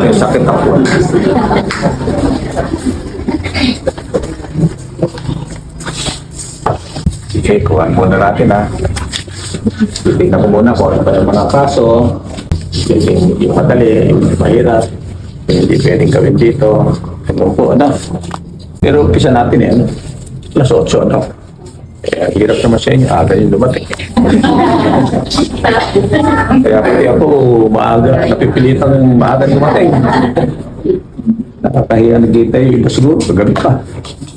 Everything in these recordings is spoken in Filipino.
May sakit ako. Sige, kuhaan muna natin ha. Tingnan ko muna kung ano pa yung mga kaso. Yung madali, yung mahirap. Hindi pwedeng gawin dito. Tingnan po, ano. Pero umpisa natin eh, ano. Alas 8, ano. Hirap naman sa inyo, aga yung dumating. Kaya pati ako maaga, napipilitang maaga dumating. Nakakahiya nag-gitay, iba siguro, pagabi pa.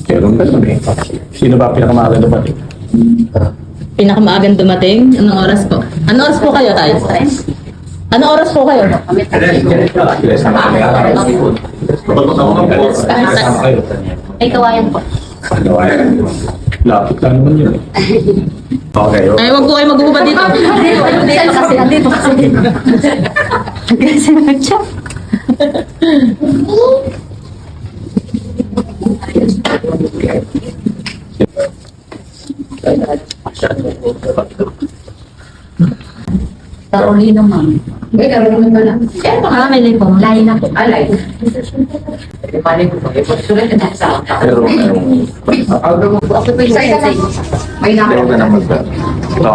Pero ganun eh. Sino ba pinakamaaga dumating? Pinakamaagang dumating? Anong oras po? Anong oras po kayo, tayo? Anong oras po kayo? Ay, kawayan po. Lapit lang naman yun. Okay. Ay, wag po kayo mag-ubad dito. Dito kasi. Kasi nag-chat. Karoli naman. Karoli naman. May lipo. Lain na po. Alay. Pero, Okay po yung sa may pero ka naman ba? Ito.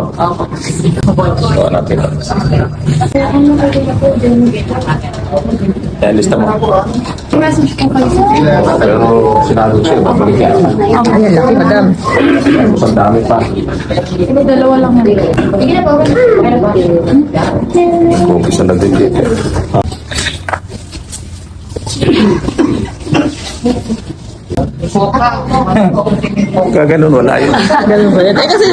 Ito natin. Yan, lista mo. Pero sinabi ko siya, babalik yan. Ayan lang, madam. Ang dami pa. Dalawa lang yan. Sige na po. Kung isa na din dito. Kaganon, wala yun. Ganun ba yan? Ay, kasi...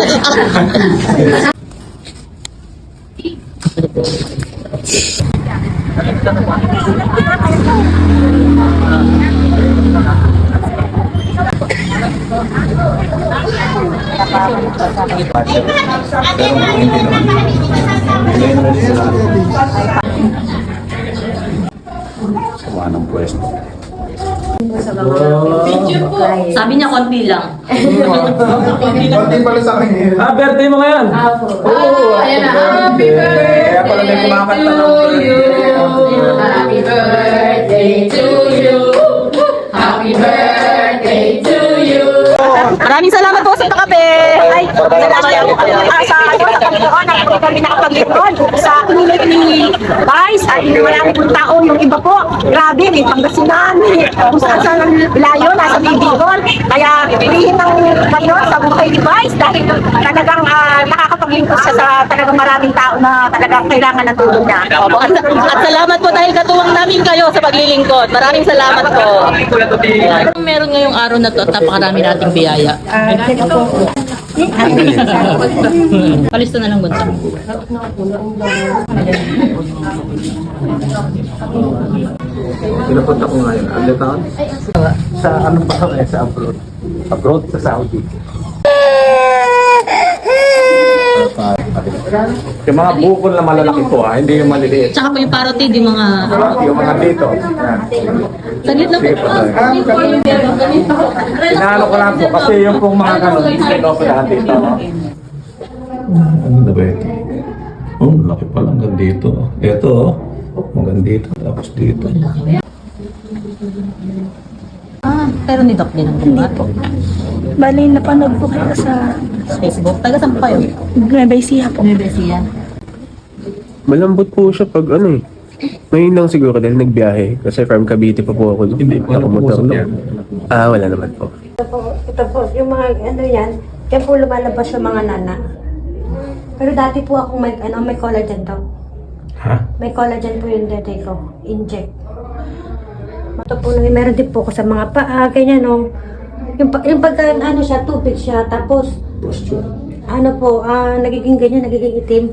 Sama ng pwesto. Sabi niya, konti lang. Birthday mo ngayon? Ayan na. Happy birthday Kaya pala may kumakanta ng to you. Happy birthday to you. Happy birthday to you. Maraming salamat po sa kape. Ay, salamat po sa Panginoon at po kami nakapaglingkod sa community ni Vice at marami pong tao yung iba po. Grabe, may Pangasinan, kung saan ang layo, nasa Bibigol. Kaya pilihin ng Panginoon sa buhay ni Vice dahil talagang nakakapaglingkod siya sa talagang maraming tao na talagang kailangan ng tulong niya. Opo, at salamat po dahil katuwang namin kayo sa paglilingkod. Maraming salamat po. Meron ngayong araw na to at napakarami nating biyaya. Palista na lang bunta. Pinapunta ko ngayon. Ano taon? Sa ano pa sa abroad? Abroad sa Saudi. Yung mga bukol na malalaki po hindi yung maliliit. Tsaka po yung parotid, yung mga... Yung mga dito. Saglit lang po. Inaano ko lang po kasi yung pong mga ganun, hindi ko lahat dito. Ano na ba ito? Oh, laki pa lang hanggang dito. Ito, hanggang dito, tapos dito. Pero ni Doc din ang gumawa. Bali, napanood po kayo sa Facebook. Taga saan po kayo? Nueva Ecija po. Malambot po siya pag ano eh. Ngayon lang siguro dahil nagbiyahe. Kasi from Cavite pa po ako. Hindi po Nakamotor lang. Wala naman po. Ito po, yung mga ano yan, yan po lumalabas yung mga nana. Pero dati po akong may collagen daw. Ha? May collagen po yung dati ko. Inject. Ito po, meron din po ko sa mga paa, ganyan no. Yung pagka ano siya, tubig siya, tapos ano po, nagiging ganyan, nagiging itim.